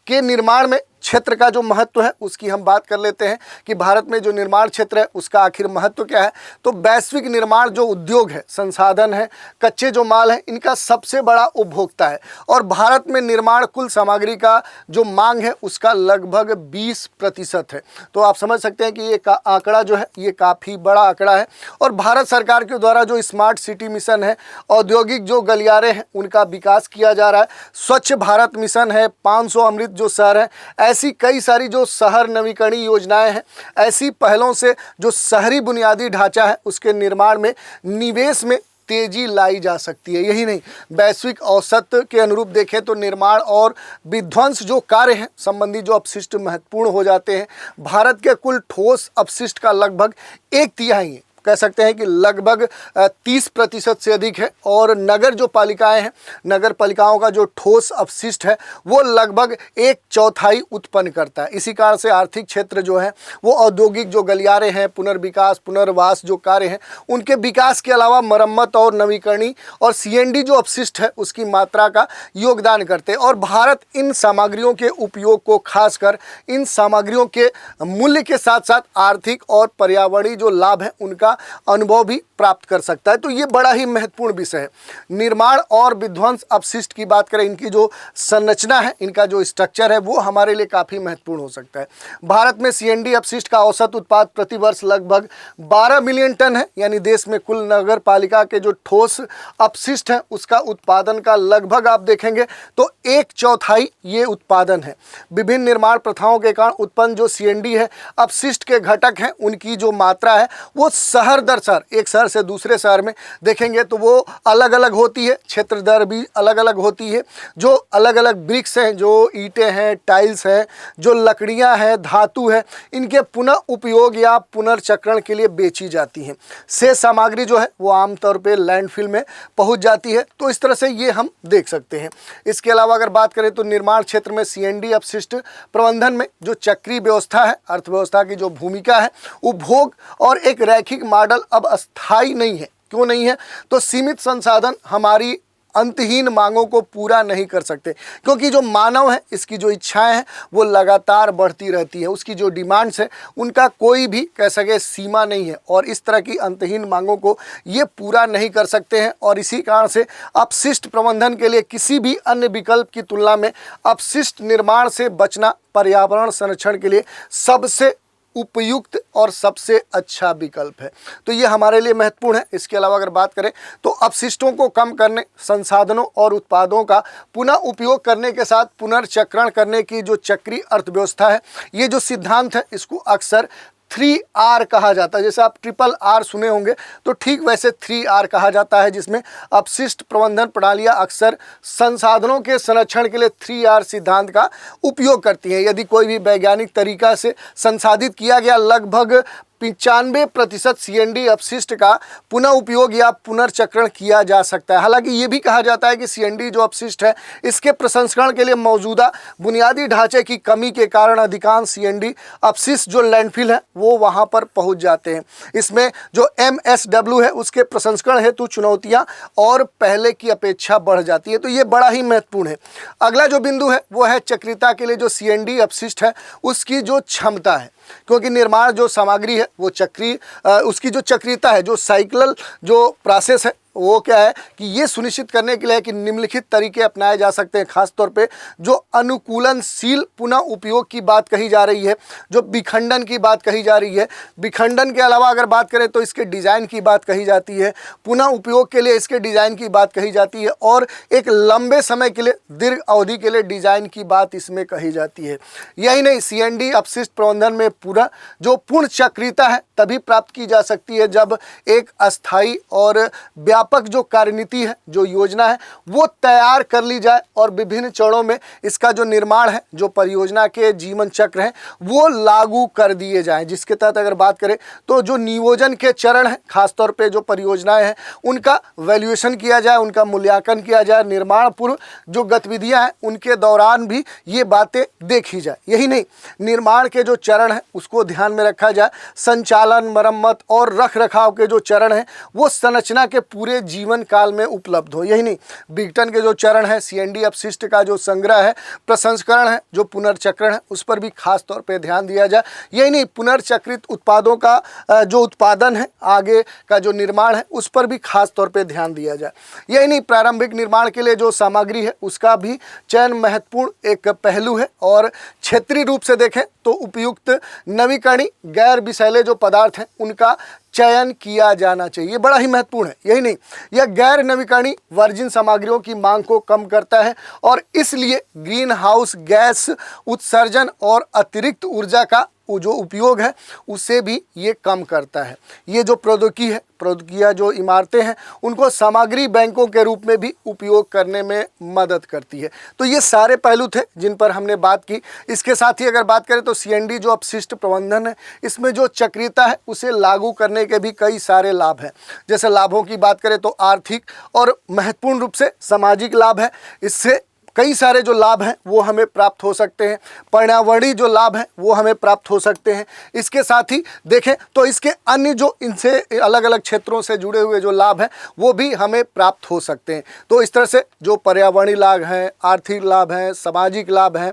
के निर्माण में क्षेत्र का जो महत्व है उसकी हम बात कर लेते हैं कि भारत में जो निर्माण क्षेत्र है उसका आखिर महत्व क्या है। तो वैश्विक निर्माण जो उद्योग है, संसाधन है, कच्चे जो माल है, इनका सबसे बड़ा उपभोक्ता है और भारत में निर्माण कुल सामग्री का जो मांग है उसका लगभग 20% है। तो आप समझ सकते हैं कि ये आंकड़ा जो है ये काफ़ी बड़ा आंकड़ा है। और भारत सरकार के द्वारा जो स्मार्ट सिटी मिशन है, औद्योगिक जो गलियारे हैं उनका विकास किया जा रहा है, स्वच्छ भारत मिशन है, 500 अमृत जो शहर है, ऐसी कई सारी जो शहर नवीकरणीय योजनाएं हैं, ऐसी पहलों से जो शहरी बुनियादी ढांचा है उसके निर्माण में निवेश में तेजी लाई जा सकती है। यही नहीं, वैश्विक औसत के अनुरूप देखें तो निर्माण और विध्वंस जो कार्य हैं संबंधी जो अपशिष्ट महत्वपूर्ण हो जाते हैं। भारत के कुल ठोस अपशिष्ट का लगभग 1/3 है, कह सकते हैं कि लगभग 30% से अधिक है। और नगर जो पालिकाएं हैं, नगर पालिकाओं का जो ठोस अपशिष्ट है वो लगभग 1/4 उत्पन्न करता है। इसी कारण से आर्थिक क्षेत्र जो है वो औद्योगिक जो गलियारे हैं, पुनर्विकास पुनर्वास जो कार्य हैं, उनके विकास के अलावा मरम्मत और नवीकरणीय और CND जो अपशिष्ट है उसकी मात्रा का योगदान करते हैं। और भारत इन सामग्रियों के उपयोग को, खासकर इन सामग्रियों के मूल्य के साथ साथ आर्थिक और पर्यावरणीय जो लाभ है उनका अनुभव भी प्राप्त कर सकता है। तो ये बड़ा ही महत्वपूर्ण विषय है। निर्माण और विध्वंस अपशिष्ट की बात करें, इनकी जो संरचना है, इनका जो स्ट्रक्चर है वो हमारे लिए काफ़ी महत्वपूर्ण हो सकता है। भारत में CND अपशिष्ट का औसत उत्पाद प्रति वर्ष लगभग 12 मिलियन टन है, यानी देश में कुल नगर पालिका के जो ठोस अपशिष्ट है उसका उत्पादन का लगभग आप देखेंगे तो 1/4 ये उत्पादन है। विभिन्न निर्माण प्रथाओं के कारण उत्पन्न जो CND है अपशिष्ट के घटक हैं, उनकी जो मात्रा है वो शहर दर शहर, एक शहर से दूसरे शहर में देखेंगे तो वो अलग अलग होती है, क्षेत्र दर भी अलग अलग होती है। जो अलग अलग ब्रिक्स हैं, जो ईंटें हैं, टाइल्स हैं, जो लकड़ियां हैं, धातु है, इनके पुनः उपयोग या पुनर्चक्रण के लिए बेची जाती हैं। शेष सामग्री जो है वो आमतौर पे लैंडफिल में पहुंच जाती है। तो इस तरह से ये हम देख सकते हैं। इसके अलावा अगर बात करें तो निर्माण क्षेत्र में CND अपशिष्ट प्रबंधन में जो चक्रीय व्यवस्था है, अर्थव्यवस्था की जो भूमिका है, उपभोग और एक रैखिक मॉडल अब अस्थायी नहीं है। क्यों नहीं है? तो सीमित संसाधन हमारी अंतहीन मांगों को पूरा नहीं कर सकते, क्योंकि जो मानव है इसकी जो इच्छाएं हैं वो लगातार बढ़ती रहती है, उसकी जो डिमांड्स है उनका कोई भी कह सके सीमा नहीं है और इस तरह की अंतहीन मांगों को ये पूरा नहीं कर सकते हैं। और इसी कारण से अपशिष्ट प्रबंधन के लिए किसी भी अन्य विकल्प की तुलना में अपशिष्ट निर्माण से बचना पर्यावरण संरक्षण के लिए सबसे उपयुक्त और सबसे अच्छा विकल्प है। तो ये हमारे लिए महत्वपूर्ण है। इसके अलावा अगर बात करें तो अपशिष्टों को कम करने, संसाधनों और उत्पादों का पुनः उपयोग करने के साथ पुनर्चक्रण करने की जो चक्रीय अर्थव्यवस्था है, ये जो सिद्धांत है इसको अक्सर 3R कहा जाता है। जैसे आप RRR सुने होंगे तो ठीक वैसे 3R कहा जाता है, जिसमें अपशिष्ट प्रबंधन प्रणालियां अक्सर संसाधनों के संरक्षण के लिए 3R सिद्धांत का उपयोग करती हैं। यदि कोई भी वैज्ञानिक तरीका से संसाधित किया गया लगभग 95% CND अपशिष्ट का पुनः उपयोग या पुनर्चक्रण किया जा सकता है। हालांकि ये भी कहा जाता है कि CND जो अपशिष्ट है इसके प्रसंस्करण के लिए मौजूदा बुनियादी ढांचे की कमी के कारण अधिकांश CND अपशिष्ट जो लैंडफिल है वो वहां पर पहुंच जाते हैं। इसमें जो MSW है उसके प्रसंस्करण हेतु चुनौतियां और पहले की अपेक्षा बढ़ जाती है। तो ये बड़ा ही महत्वपूर्ण है। अगला जो बिंदु है वो है चक्रियता के लिए जो CND अपशिष्ट है उसकी जो क्षमता है, क्योंकि निर्माण जो सामग्री है वो चक्रीय, उसकी जो चक्रियता है, जो साइक्लल जो प्रोसेस है वो क्या है कि ये सुनिश्चित करने के लिए कि निम्नलिखित तरीके अपनाए जा सकते हैं। खासतौर पे जो अनुकूलनशील पुनः उपयोग की बात कही जा रही है, जो विखंडन की बात कही जा रही है, विखंडन के अलावा अगर बात करें तो इसके डिज़ाइन की बात कही जाती है, पुनः उपयोग के लिए इसके डिज़ाइन की बात कही जाती है और एक लंबे समय के लिए, दीर्घ अवधि के लिए डिज़ाइन की बात इसमें कही जाती है। यही नहीं, CND अपशिष्ट प्रबंधन में पूरा जो पूर्ण चक्रियता है तभी प्राप्त की जा सकती है जब एक अस्थायी और व्यापक जो कार्यनीति है, जो योजना है वो तैयार कर ली जाए और विभिन्न चरणों में इसका जो निर्माण है, जो परियोजना के जीवन चक्र है वो लागू कर दिए जाएं। जिसके तहत अगर बात करें तो जो नियोजन के चरण हैं, खासतौर पे जो परियोजनाएं हैं उनका वैल्यूएशन किया जाए, उनका मूल्यांकन किया जाए, निर्माण पूर्व जो गतिविधियां हैं उनके दौरान भी ये बातें देखी जाए। यही नहीं, निर्माण के जो चरण है उसको ध्यान में रखा जाए, संचालन, मरम्मत और रख रखाव के जो चरण हैं वो संरचना के पूरे उसके जीवन काल में उपलब्ध हो। यही नहीं, विघटन के जो चरण है, CND अपशिष्ट का जो संग्रह है, प्रसंस्करण है, जो पुनर्चक्रण है, उस पर भी खास तौर पे ध्यान दिया जाए। यही नहीं, पुनर्चक्रित उत्पादों का जो उत्पादन है, आगे का जो निर्माण है, उस पर भी खास तौर पे ध्यान दिया जाए। यही नहीं, प्रारंभिक निर्माण के लिए जो सामग्री है उसका भी चयन महत्वपूर्ण एक पहलू है। और क्षेत्रीय रूप से देखें तो उपयुक्त नवीकरणीय गैर विषैले जो पदार्थ हैं उनका चयन किया जाना चाहिए, ये बड़ा ही महत्वपूर्ण है। यही नहीं, यह गैर नवीकरणीय वर्जिन सामग्रियों की मांग को कम करता है और इसलिए ग्रीन हाउस गैस उत्सर्जन और अतिरिक्त ऊर्जा का जो उपयोग है उसे भी ये कम करता है। ये जो प्रौद्योगिकियाँ जो इमारतें हैं उनको सामग्री बैंकों के रूप में भी उपयोग करने में मदद करती है। तो ये सारे पहलू थे जिन पर हमने बात की। इसके साथ ही अगर बात करें तो CND जो अपशिष्ट प्रबंधन है, इसमें जो चक्रियता है उसे लागू करने के भी कई सारे लाभ हैं। जैसे लाभों की बात करें तो आर्थिक और महत्वपूर्ण रूप से सामाजिक लाभ है। इससे कई सारे जो लाभ हैं वो हमें प्राप्त हो सकते हैं। पर्यावरणीय जो लाभ हैं वो हमें प्राप्त हो सकते हैं। इसके साथ ही देखें तो इसके अन्य जो इनसे अलग अलग क्षेत्रों से जुड़े हुए जो लाभ हैं वो भी हमें प्राप्त हो सकते हैं। तो इस तरह से जो पर्यावरणीय लाभ हैं, आर्थिक लाभ हैं, सामाजिक लाभ हैं,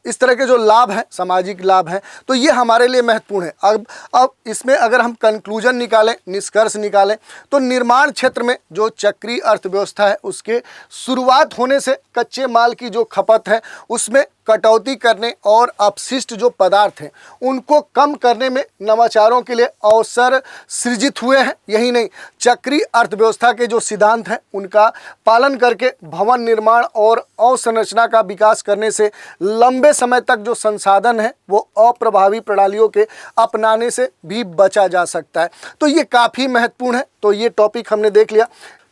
इस तरह के जो लाभ हैं, सामाजिक लाभ हैं, तो ये हमारे लिए महत्वपूर्ण है। अब इसमें अगर हम कंक्लूजन निकालें, निष्कर्ष निकालें, तो निर्माण क्षेत्र में जो चक्रीय अर्थव्यवस्था है उसके शुरुआत होने से कच्चे माल की जो खपत है उसमें कटौती करने और अपशिष्ट जो पदार्थ हैं उनको कम करने में नवाचारों के लिए अवसर सृजित हुए हैं। यही नहीं, चक्रीय अर्थव्यवस्था के जो सिद्धांत हैं उनका पालन करके भवन निर्माण और अवसंरचना का विकास करने से लंबे समय तक जो संसाधन है वो अप्रभावी प्रणालियों के अपनाने से भी बचा जा सकता है। तो ये काफ़ी महत्वपूर्ण है। तो ये टॉपिक हमने देख लिया।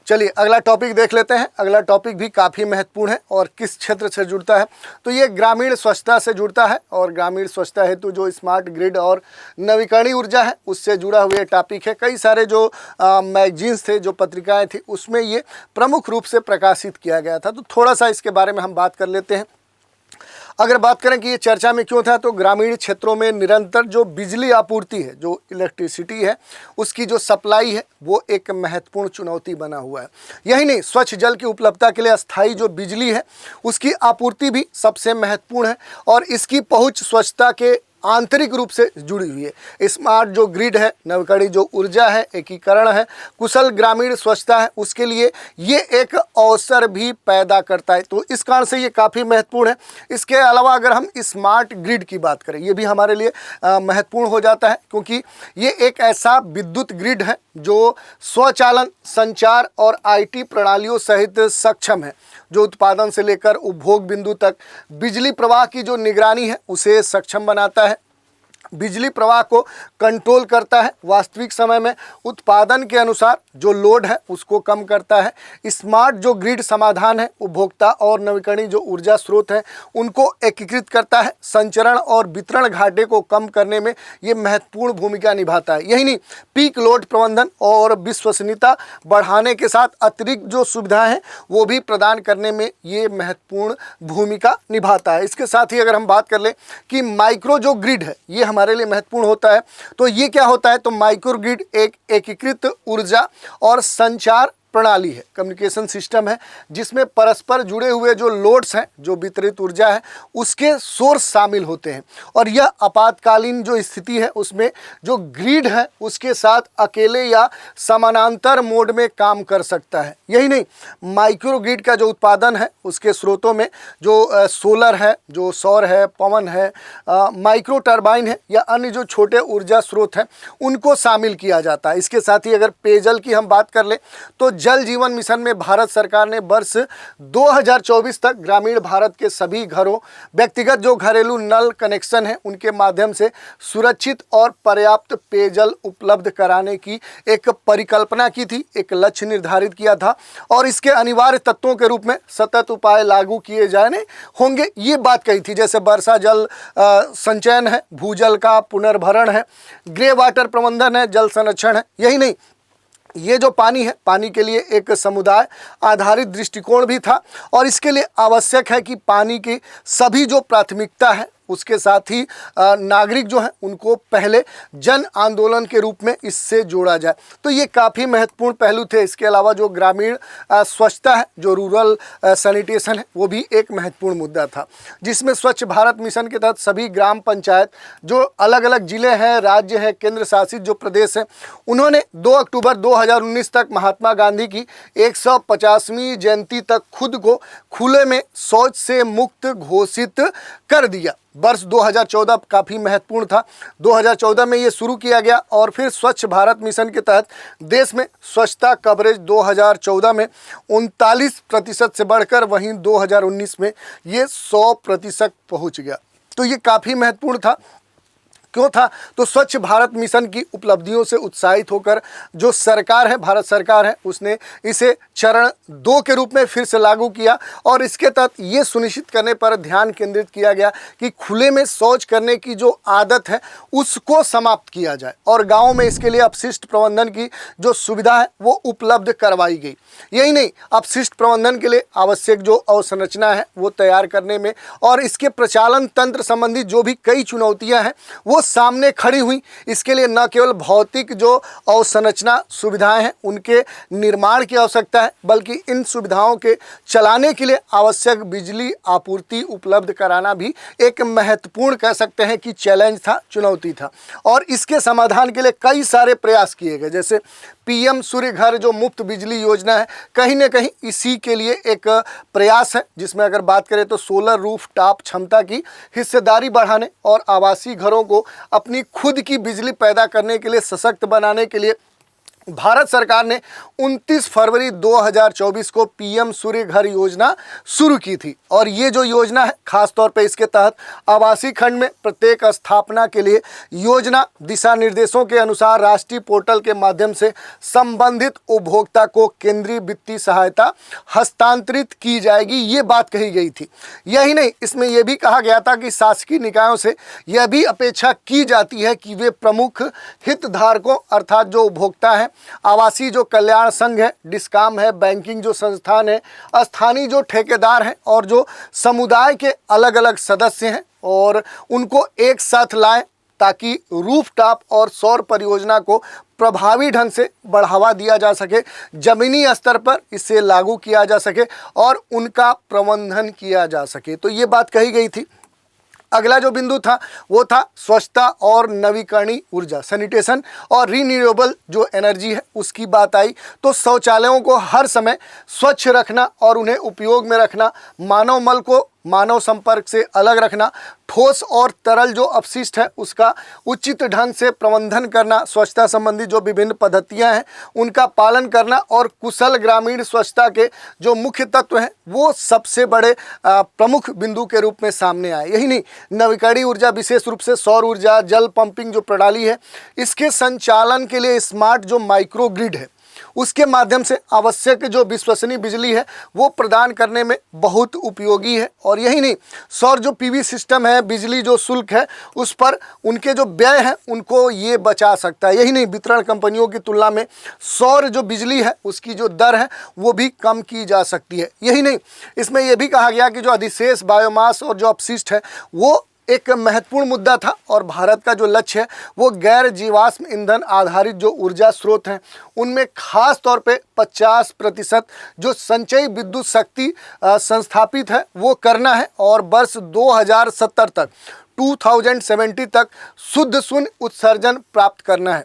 चलिए अगला टॉपिक देख लेते हैं। अगला टॉपिक भी काफ़ी महत्वपूर्ण है और किस क्षेत्र से जुड़ता है तो ये ग्रामीण स्वच्छता से जुड़ता है। और ग्रामीण स्वच्छता हेतु जो स्मार्ट ग्रिड और नवीकरणीय ऊर्जा है उससे जुड़ा हुआ टॉपिक है। कई सारे जो मैगजीन्स थे, जो पत्रिकाएं थी, उसमें ये प्रमुख रूप से प्रकाशित किया गया था। तो थोड़ा सा इसके बारे में हम बात कर लेते हैं। अगर बात करें कि ये चर्चा में क्यों था, तो ग्रामीण क्षेत्रों में निरंतर जो बिजली आपूर्ति है, जो इलेक्ट्रिसिटी है, उसकी जो सप्लाई है वो एक महत्वपूर्ण चुनौती बना हुआ है। यही नहीं, स्वच्छ जल की उपलब्धता के लिए अस्थायी जो बिजली है उसकी आपूर्ति भी सबसे महत्वपूर्ण है और इसकी पहुंच स्वच्छता के आंतरिक रूप से जुड़ी हुई है। स्मार्ट जो ग्रिड है, नवीकरणीय जो ऊर्जा है, एकीकरण है, कुशल ग्रामीण स्वच्छता है, उसके लिए ये एक अवसर भी पैदा करता है। तो इस कारण से ये काफ़ी महत्वपूर्ण है। इसके अलावा अगर हम स्मार्ट ग्रिड की बात करें, ये भी हमारे लिए महत्वपूर्ण हो जाता है क्योंकि ये एक ऐसा विद्युत ग्रिड है जो स्वचालन, संचार और IT प्रणालियों सहित सक्षम है, जो उत्पादन से लेकर उपभोग बिंदु तक बिजली प्रवाह की जो निगरानी है उसे सक्षम बनाता है, बिजली प्रवाह को कंट्रोल करता है, वास्तविक समय में उत्पादन के अनुसार जो लोड है उसको कम करता है। स्मार्ट जो ग्रिड समाधान है उपभोक्ता और नवीकरणीय जो ऊर्जा स्रोत हैं उनको एकीकृत करता है, संचरण और वितरण घाटे को कम करने में ये महत्वपूर्ण भूमिका निभाता है। यही नहीं, पीक लोड प्रबंधन और विश्वसनीयता बढ़ाने के साथ अतिरिक्त जो सुविधाएं हैं वो भी प्रदान करने में ये महत्वपूर्ण भूमिका निभाता है। इसके साथ ही अगर हम बात कर लें कि माइक्रो जो ग्रिड है ये हमारे लिए महत्वपूर्ण होता है। तो ये क्या होता है, तो माइक्रो ग्रिड एक एकीकृत ऊर्जा और संचार प्रणाली है, कम्युनिकेशन सिस्टम है, जिसमें परस्पर जुड़े हुए जो लोड्स हैं, जो वितरित ऊर्जा है, उसके सोर्स शामिल होते हैं और यह आपातकालीन जो स्थिति है उसमें जो ग्रिड है उसके साथ अकेले या समानांतर मोड में काम कर सकता है। यही नहीं, माइक्रो ग्रिड का जो उत्पादन है उसके स्रोतों में जो सोलर है, जो सौर है, पवन है, माइक्रो टर्बाइन है या अन्य जो छोटे ऊर्जा स्रोत हैं उनको शामिल किया जाता है। इसके साथ ही अगर पेयजल की हम बात कर लें तो जल जीवन मिशन में भारत सरकार ने वर्ष 2024 तक ग्रामीण भारत के सभी घरों, व्यक्तिगत जो घरेलू नल कनेक्शन है उनके माध्यम से सुरक्षित और पर्याप्त पेयजल उपलब्ध कराने की एक परिकल्पना की थी, एक लक्ष्य निर्धारित किया था और इसके अनिवार्य तत्वों के रूप में सतत उपाय लागू किए जाने होंगे, ये बात कही थी। जैसे वर्षा जल संचयन है, भूजल का पुनर्भरण है, ग्रे वाटर प्रबंधन है, जल संरक्षण है। यही नहीं, ये जो पानी है, पानी के लिए एक समुदाय आधारित दृष्टिकोण भी था और इसके लिए आवश्यक है कि पानी की सभी जो प्राथमिकता है उसके साथ ही नागरिक जो है उनको पहले जन आंदोलन के रूप में इससे जोड़ा जाए। तो ये काफ़ी महत्वपूर्ण पहलू थे। इसके अलावा जो ग्रामीण स्वच्छता है, जो रूरल सैनिटेशन है, वो भी एक महत्वपूर्ण मुद्दा था, जिसमें स्वच्छ भारत मिशन के तहत सभी ग्राम पंचायत जो अलग अलग जिले हैं, राज्य हैं, केंद्र शासित जो प्रदेश हैं, उन्होंने 2 अक्टूबर 2019 तक महात्मा गांधी की 150वीं जयंती तक खुद को खुले में शौच से मुक्त घोषित कर दिया। वर्ष 2014 काफ़ी महत्वपूर्ण था। 2014 में ये शुरू किया गया और फिर स्वच्छ भारत मिशन के तहत देश में स्वच्छता कवरेज 2014 में 39% से बढ़कर वहीं 2019 में ये 100% पहुंच गया। तो ये काफ़ी महत्वपूर्ण था। क्यों था? तो स्वच्छ भारत मिशन की उपलब्धियों से उत्साहित होकर जो सरकार है, भारत सरकार है, उसने इसे चरण 2 के रूप में फिर से लागू किया और इसके तहत ये सुनिश्चित करने पर ध्यान केंद्रित किया गया कि खुले में शौच करने की जो आदत है उसको समाप्त किया जाए और गाँव में इसके लिए अपशिष्ट प्रबंधन की जो सुविधा है वो उपलब्ध करवाई गई। यही नहीं, अपशिष्ट प्रबंधन के लिए आवश्यक जो अवसंरचना है वो तैयार करने में और इसके प्रचालन तंत्र संबंधी जो भी कई चुनौतियाँ हैं वो सामने खड़ी हुई। इसके लिए न केवल भौतिक जो अवसंरचना सुविधाएं हैं उनके निर्माण की आवश्यकता है, बल्कि इन सुविधाओं के चलाने के लिए आवश्यक बिजली आपूर्ति उपलब्ध कराना भी एक महत्वपूर्ण कह सकते हैं कि चैलेंज था, चुनौती था। और इसके समाधान के लिए कई सारे प्रयास किए गए, जैसे पीएम सूर्य घर जो मुफ्त बिजली योजना है, कहीं ना कहीं इसी के लिए एक प्रयास है, जिसमें अगर बात करें तो सोलर रूफ टॉप क्षमता की हिस्सेदारी बढ़ाने और आवासीय घरों को अपनी खुद की बिजली पैदा करने के लिए सशक्त बनाने के लिए भारत सरकार ने 29 फरवरी 2024 को पीएम सूर्य घर योजना शुरू की थी। और ये जो योजना है खास तौर पे इसके तहत आवासीय खंड में प्रत्येक स्थापना के लिए योजना दिशा निर्देशों के अनुसार राष्ट्रीय पोर्टल के माध्यम से संबंधित उपभोक्ता को केंद्रीय वित्तीय सहायता हस्तांतरित की जाएगी, ये बात कही गई थी। यही नहीं, इसमें यह भी कहा गया था कि शासकीय निकायों से यह भी अपेक्षा की जाती है कि वे प्रमुख हितधारकों अर्थात जो उपभोक्ता हैं, आवासीय जो कल्याण संघ है, डिस्काम है, बैंकिंग जो संस्थान है, स्थानीय जो ठेकेदार हैं और जो समुदाय के अलग अलग सदस्य हैं और उनको एक साथ लाएं ताकि रूफटॉप और सौर परियोजना को प्रभावी ढंग से बढ़ावा दिया जा सके, जमीनी स्तर पर इसे लागू किया जा सके और उनका प्रबंधन किया जा सके। तो ये बात कही गई थी। अगला जो बिंदु था वो था स्वच्छता और नवीकरणीय ऊर्जा, सैनिटेशन और रीन्यूएबल जो एनर्जी है उसकी बात आई। तो शौचालयों को हर समय स्वच्छ रखना और उन्हें उपयोग में रखना, मानव मल को मानव संपर्क से अलग रखना, ठोस और तरल जो अपशिष्ट है उसका उचित ढंग से प्रबंधन करना, स्वच्छता संबंधी जो विभिन्न पद्धतियां हैं उनका पालन करना और कुशल ग्रामीण स्वच्छता के जो मुख्य तत्व हैं वो सबसे बड़े प्रमुख बिंदु के रूप में सामने आए। यही नहीं, नवीकरणीय ऊर्जा विशेष रूप से सौर ऊर्जा, जल पंपिंग जो प्रणाली है, इसके संचालन के लिए स्मार्ट जो माइक्रो ग्रिड है उसके माध्यम से आवश्यक जो विश्वसनीय बिजली है वो प्रदान करने में बहुत उपयोगी है। और यही नहीं, सौर जो पीवी सिस्टम है, बिजली जो शुल्क है उस पर उनके जो व्यय हैं उनको ये बचा सकता है। यही नहीं, वितरण कंपनियों की तुलना में सौर जो बिजली है उसकी जो दर है वो भी कम की जा सकती है। यही नहीं, इसमें यह भी कहा गया कि जो अधिशेष बायोमास और जो अपशिष्ट है वो एक महत्वपूर्ण मुद्दा था और भारत का जो लक्ष्य है वो गैर जीवाश्म ईंधन आधारित जो ऊर्जा स्रोत हैं उनमें खास तौर पे 50% जो संचयी विद्युत शक्ति संस्थापित है वो करना है और वर्ष 2070 तक 2070 तक शुद्ध शून्य उत्सर्जन प्राप्त करना है।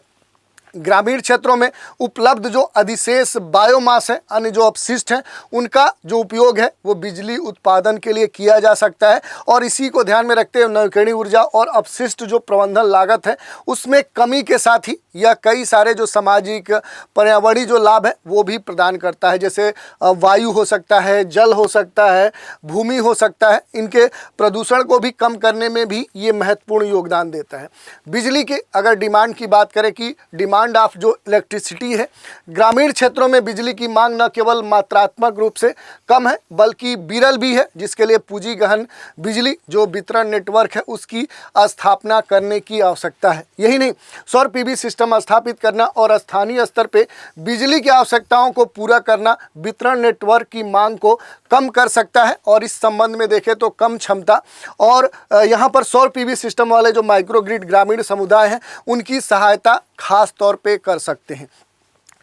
ग्रामीण क्षेत्रों में उपलब्ध जो अधिशेष बायोमास है, अन्य जो अपशिष्ट हैं, उनका जो उपयोग है वो बिजली उत्पादन के लिए किया जा सकता है और इसी को ध्यान में रखते हुए नवीकरणीय ऊर्जा और अपशिष्ट जो प्रबंधन लागत है उसमें कमी के साथ ही यह कई सारे जो सामाजिक पर्यावरणीय जो लाभ है वो भी प्रदान करता है, जैसे वायु हो सकता है, जल हो सकता है, भूमि हो सकता है, इनके प्रदूषण को भी कम करने में भी ये महत्वपूर्ण योगदान देता है। बिजली के अगर डिमांड की बात करें कि डिमांड डिमांड ऑफ जो इलेक्ट्रिसिटी है, ग्रामीण क्षेत्रों में बिजली की मांग न केवल मात्रात्मक रूप से कम है बल्कि विरल भी है, जिसके लिए पूंजी गहन बिजली जो वितरण नेटवर्क है उसकी स्थापना करने की आवश्यकता है। यही नहीं, सौर पीवी सिस्टम स्थापित करना और स्थानीय स्तर पे बिजली की आवश्यकताओं को पूरा करना वितरण नेटवर्क की मांग को कम कर सकता है। और इस संबंध में देखें तो कम क्षमता और यहाँ पर सौर पीवी सिस्टम वाले जो माइक्रोग्रिड ग्रामीण समुदाय हैं उनकी सहायता खास तौर पे कर सकते हैं।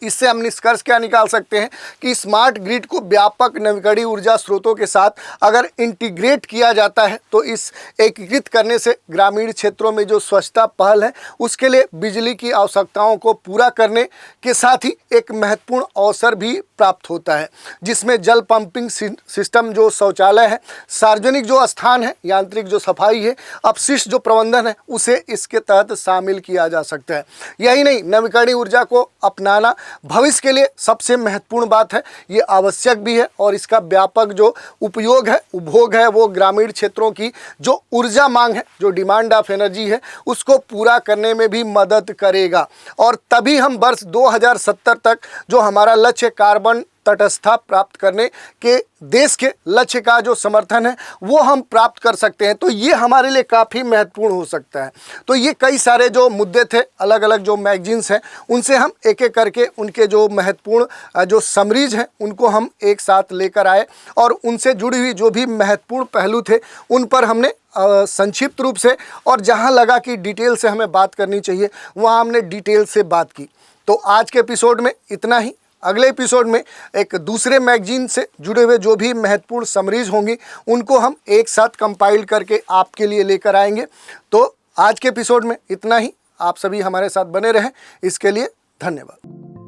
इससे हम निष्कर्ष क्या निकाल सकते हैं कि स्मार्ट ग्रिड को व्यापक नवीकरणीय ऊर्जा स्रोतों के साथ अगर इंटीग्रेट किया जाता है तो इस एकीकृत करने से ग्रामीण क्षेत्रों में जो स्वच्छता पहल है उसके लिए बिजली की आवश्यकताओं को पूरा करने के साथ ही एक महत्वपूर्ण अवसर भी प्राप्त होता है, जिसमें जल पंपिंग सिस्टम जो शौचालय है, सार्वजनिक जो स्थान है, यांत्रिक जो सफाई है, अपशिष्ट जो प्रबंधन है उसे इसके तहत शामिल किया जा सकता है। यही नहीं, नवीकरणीय ऊर्जा को अपनाना भविष्य के लिए सबसे महत्वपूर्ण बात है, ये आवश्यक भी है और इसका व्यापक जो उपयोग है, उपभोग है, वो ग्रामीण क्षेत्रों की जो ऊर्जा मांग है, जो डिमांड ऑफ एनर्जी है, उसको पूरा करने में भी मदद करेगा। और तभी हम वर्ष 2070 तक जो हमारा लक्ष्य कार्बन तटस्थता प्राप्त करने के देश के लक्ष्य का जो समर्थन है वो हम प्राप्त कर सकते हैं। तो ये हमारे लिए काफ़ी महत्वपूर्ण हो सकता है। तो ये कई सारे जो मुद्दे थे, अलग अलग जो मैगजीन्स हैं उनसे हम एक एक करके उनके जो महत्वपूर्ण जो समरीज हैं उनको हम एक साथ लेकर आए और उनसे जुड़ी हुई जो भी महत्वपूर्ण पहलू थे उन पर हमने संक्षिप्त रूप से और जहाँ लगा कि डिटेल से हमें बात करनी चाहिए वहाँ हमने डिटेल से बात की। तो आज के एपिसोड में इतना ही। अगले एपिसोड में एक दूसरे मैगजीन से जुड़े हुए जो भी महत्वपूर्ण समरीज होंगी उनको हम एक साथ कंपाइल करके आपके लिए लेकर आएंगे। तो आज के एपिसोड में इतना ही। आप सभी हमारे साथ बने रहें, इसके लिए धन्यवाद।